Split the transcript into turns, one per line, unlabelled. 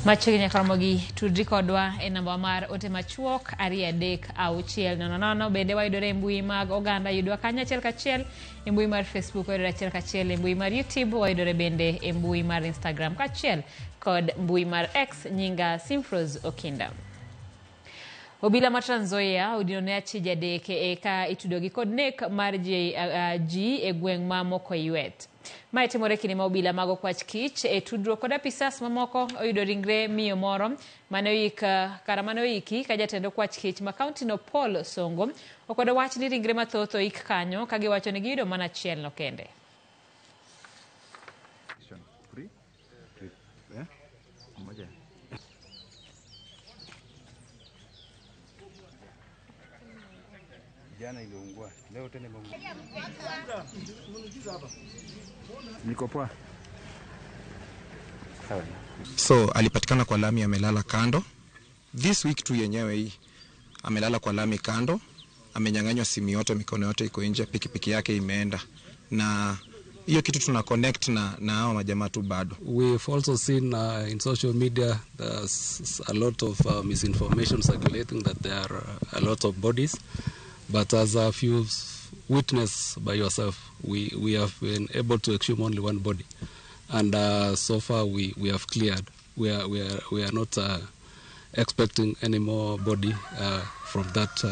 Machiegni koromogi tudri kodwa e namba mar ote machuok 236000. Bende wayudore e mbui mag oganda yudwa kanyo achiel kachiel e mbui mar Facebook, wayudore achiel kachiel e mbui mar YouTube, wayudore bende e mbui mar Instagram kachiel kod mbui mar X nyinga Simfros Okinda. Obila ma Trans Nzoia odinone achije adek ka itudogi kod nek mar ji e gweng' ma Mokoiwet. Mae timore kinde ma obila mag okwach kich e tudruok kod apisas mamoko oyudo ringre miyo moro mane oiki ka jatend okwach kich ma kaunti no Paul Songo okwedo wach ni ringre mathoth oik kanyo ka giwacho ni giyudo mana achiel no kende.
Jana iliungua, leo tena imeungua. Niko poa. Sawa.
So alipatikana kwa lami amelala kando. This week tu yenyewe hii amelala kwa lami kando, amenyang'anywa simu yote, mikono yote iko nje, pikipiki yake imeenda. Na hiyo kitu tuna connect na hao majamaa tu bado.
We've also seen in social media there's a lot of misinformation circulating that there are a lot of bodies. But as you've witnessed by yourself, we have been able to exhume only one body, and so far we have cleared. We are not expecting any more body from that.